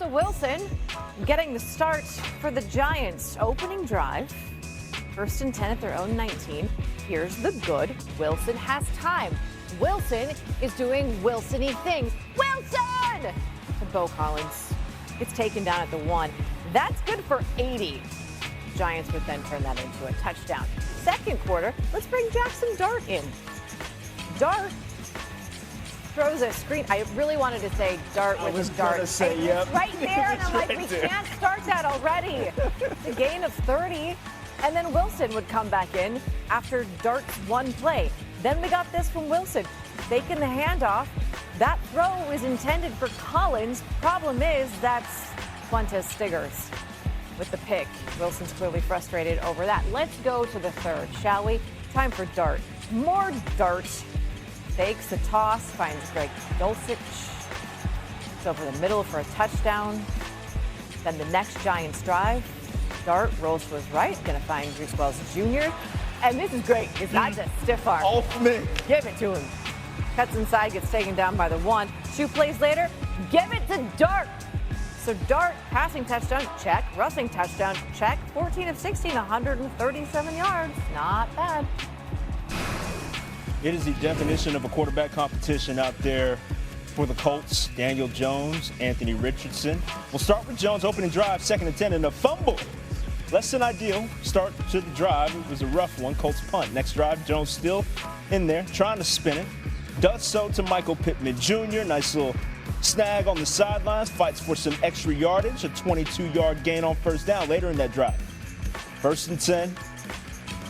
Russell Wilson getting the start for the Giants. Opening drive, 1st and 10 at their own 19. Here's the good. Wilson has time. Wilson is doing Wilson-y things. Wilson! To Bo Collins. Gets taken down at the 1. That's good for 80. Giants would then turn that into a touchdown. Second quarter, let's bring Jackson Dart in. Dart throws a screen. I really wanted to say Dart with his dart. It's right there, and I'm like, we can't start that already. The gain of 30, and then Wilson would come back in after Dart's one play. Then we got this from Wilson, faking the handoff. That throw is intended for Collins. Problem is, that's Quintez Stiggers with the pick. Wilson's clearly frustrated over that. Let's go to the third, shall we? Time for Dart. More Dart. Fakes the toss, finds Greg Dulcich. It's over the middle for a touchdown. Then the next Giants drive. Dart rolls to his right, going to find Bruce Wells Jr. And this is great. It's not just stiff arm. Ultimate. Give it to him. Cuts inside, gets taken down by the 1. 2 plays later, give it to Dart. So Dart, passing touchdown, check. Rushing touchdown, check. 14 of 16, 137 yards. Not bad. It is the definition of a quarterback competition out there for the Colts. Daniel Jones, Anthony Richardson. We'll start with Jones, opening drive, 2nd and 10, and a fumble. Less than ideal start to the drive. It was a rough one. Colts punt. Next drive, Jones still in there, trying to spin it. Does so to Michael Pittman Jr. Nice little snag on the sidelines. Fights for some extra yardage. A 22-yard gain on 1st down later in that drive. 1st and 10.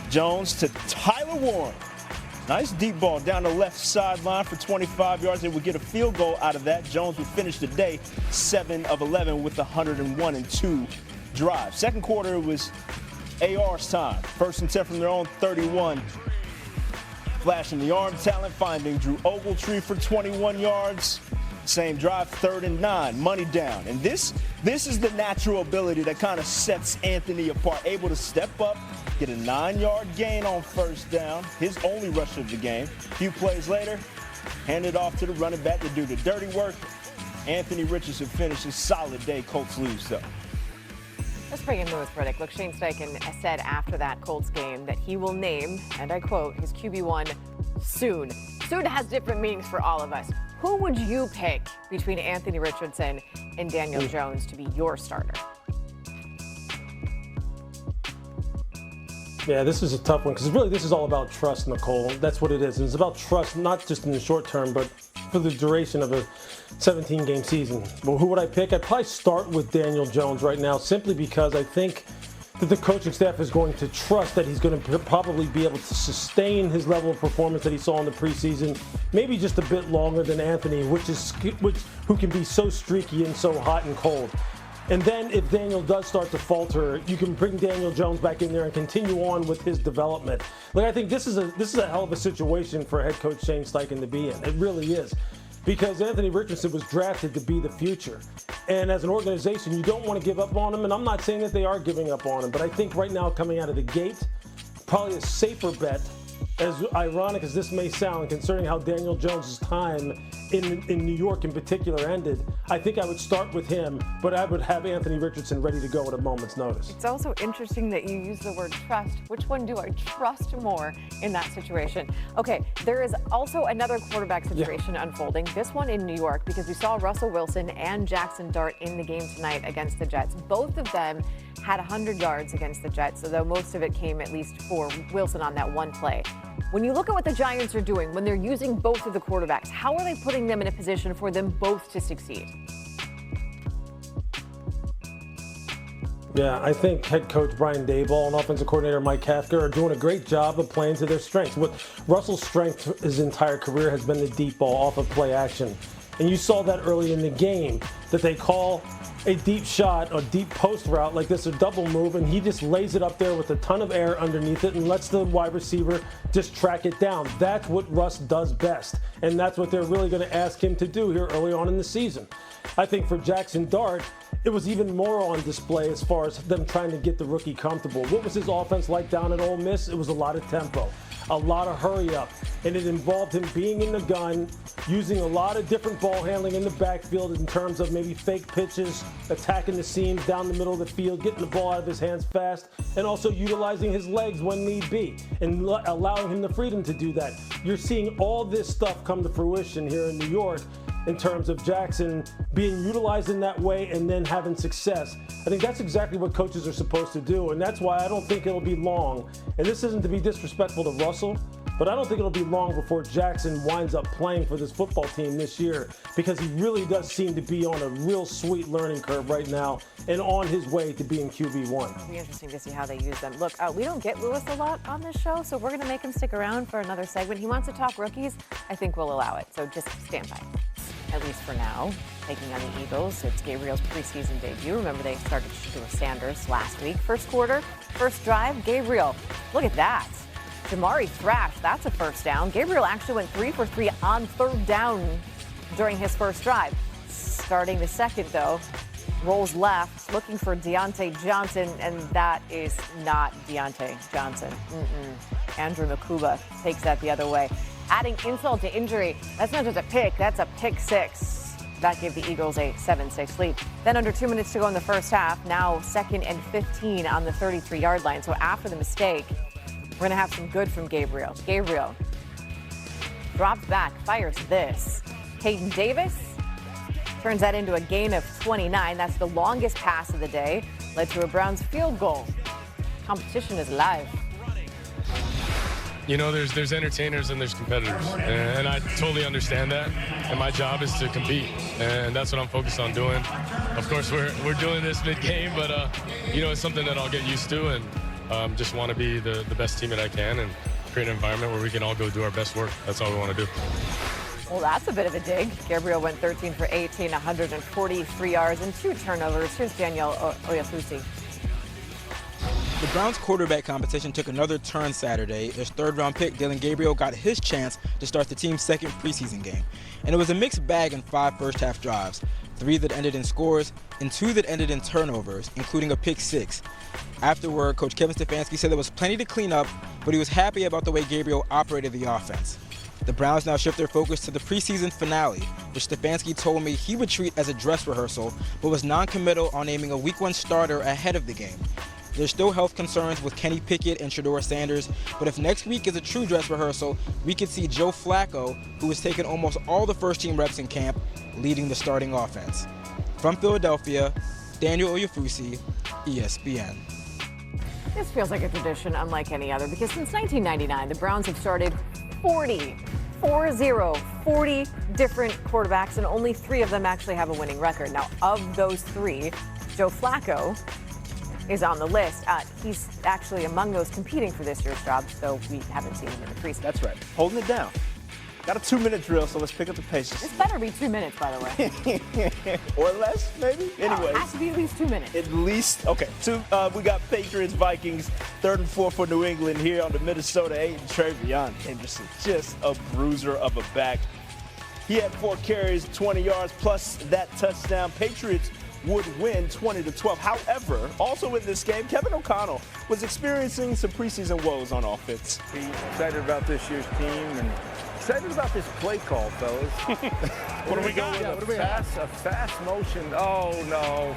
Jones to Tyler Warren. Nice deep ball down the left sideline for 25 yards. They would get a field goal out of that. Jones would finish the day 7 of 11 with the 101-2 drive. Second quarter was AR's time. 1st and 10 from their own 31. Flashing the arm talent, finding Drew Ogletree for 21 yards. Same drive, 3rd and 9, money down. And this is the natural ability that kind of sets Anthony apart. Able to step up, get a 9-yard gain on 1st down. His only rush of the game. A few plays later, hand it off to the running back to do the dirty work. Anthony Richardson finishes solid day. Colts lose, though. Let's bring in Louis Redick. Look, Shane Steichen said after that Colts game that he will name, and I quote, his QB1 soon. Soon has different meanings for all of us. Who would you pick between Anthony Richardson and Daniel Jones to be your starter? Yeah, this is a tough one because really this is all about trust, Nicole. That's what it is. It's about trust, not just in the short term, but for the duration of a 17-game season. Well, who would I pick? I'd probably start with Daniel Jones right now simply because I think that the coaching staff is going to trust that he's going to probably be able to sustain his level of performance that he saw in the preseason, maybe just a bit longer than Anthony, who can be so streaky and so hot and cold. And then if Daniel does start to falter, you can bring Daniel Jones back in there and continue on with his development. Like, I think this is a hell of a situation for head coach Shane Steichen to be in. It really is. Because Anthony Richardson was drafted to be the future. And as an organization, you don't want to give up on him. And I'm not saying that they are giving up on him, but I think right now coming out of the gate, probably a safer bet, as ironic as this may sound, concerning how Daniel Jones' time in New York in particular ended, I think I would start with him, but I would have Anthony Richardson ready to go at a moment's notice. It's also interesting that you use the word trust. Which one do I trust more in that situation? Okay, there is also another quarterback situation unfolding, this one in New York, because we saw Russell Wilson and Jackson Dart in the game tonight against the Jets. Both of them had 100 yards against the Jets, although most of it came at least for Wilson on that one play. When you look at what the Giants are doing, when they're using both of the quarterbacks, how are they putting them in a position for them both to succeed? Yeah, I think head coach Brian Daboll and offensive coordinator Mike Kafka are doing a great job of playing to their strengths. What Russell's strength his entire career has been the deep ball off of play action. And you saw that early in the game, that they call a deep shot or deep post route like this, a double move, and he just lays it up there with a ton of air underneath it and lets the wide receiver just track it down. That's what Russ does best, and that's what they're really going to ask him to do here early on in the season. I think for Jackson Dart, it was even more on display as far as them trying to get the rookie comfortable. What was his offense like down at Ole Miss? It was a lot of tempo, a lot of hurry up, and it involved him being in the gun, using a lot of different ball handling in the backfield in terms of maybe fake pitches, attacking the seams down the middle of the field, getting the ball out of his hands fast, and also utilizing his legs when need be, and allowing him the freedom to do that. You're seeing all this stuff come to fruition here in New York in terms of Jackson being utilized in that way and then having success. I think that's exactly what coaches are supposed to do, and that's why I don't think it'll be long. And this isn't to be disrespectful to Russell, but I don't think it'll be long before Jackson winds up playing for this football team this year, because he really does seem to be on a real sweet learning curve right now and on his way to being QB1. It'll be interesting to see how they use them. Look, we don't get Lewis a lot on this show, so we're going to make him stick around for another segment. He wants to talk rookies. I think we'll allow it, so just stand by. At least for now, taking on the Eagles. It's Gabriel's preseason debut. Remember, they started with Sanders last week. First quarter, first drive, Gabriel. Look at that. Jamari thrashed. That's a first down. Gabriel actually went 3 for 3 on third down during his first drive. Starting the second, though, rolls left, looking for Deontay Johnson, and that is not Deontay Johnson. Andrew Makuba takes that the other way. Adding insult to injury, that's not just a pick, that's a pick-6. That gave the Eagles a 7-6 lead. Then under 2 minutes to go in the first half, now 2nd and 15 on the 33-yard line. So after the mistake, we're going to have some good from Gabriel. Gabriel drops back, fires this. Hayden Davis turns that into a gain of 29. That's the longest pass of the day. Led to a Browns field goal. Competition is live. You know, there's entertainers and there's competitors, and I totally understand that. And my job is to compete, and that's what I'm focused on doing. Of course, we're doing this mid-game, but you know, it's something that I'll get used to, and just want to be the best teammate I can and create an environment where we can all go do our best work. That's all we want to do. Well, that's a bit of a dig. Gabriel went 13 for 18, 143 yards and 2 turnovers. Here's Danielle Oyafusi. The Browns' quarterback competition took another turn Saturday as third-round pick Dillon Gabriel got his chance to start the team's second preseason game. And it was a mixed bag in 5 first-half drives, 3 that ended in scores and 2 that ended in turnovers, including a pick-6. Afterward, Coach Kevin Stefanski said there was plenty to clean up, but he was happy about the way Gabriel operated the offense. The Browns now shift their focus to the preseason finale, which Stefanski told me he would treat as a dress rehearsal, but was non-committal on naming a Week 1 starter ahead of the game. There's still health concerns with Kenny Pickett and Shedeur Sanders, but if next week is a true dress rehearsal, we could see Joe Flacco, who has taken almost all the first-team reps in camp, leading the starting offense. From Philadelphia, Daniel Oyafusi, ESPN. This feels like a tradition unlike any other, because since 1999, the Browns have started 40 different quarterbacks, and only 3 of them actually have a winning record. Now, of those 3, Joe Flacco is on the list. He's actually among those competing for this year's job, though we haven't seen him in the preseason. That's right. Holding it down. Got a 2-minute drill, so let's pick up the pace. This better be 2 minutes, by the way. Or less, maybe? Anyways. It has to be at least 2 minutes. At least, okay. We got Patriots, Vikings, 3rd and 4 for New England here on the Minnesota 8. And Travion Henderson, just a bruiser of a back. He had 4 carries, 20 yards, plus that touchdown. Patriots would win 20-12. However, also in this game, Kevin O'Connell was experiencing some preseason woes on offense. Excited about this year's team and excited about this play call, fellas. What do we got? A fast motion. Oh, no.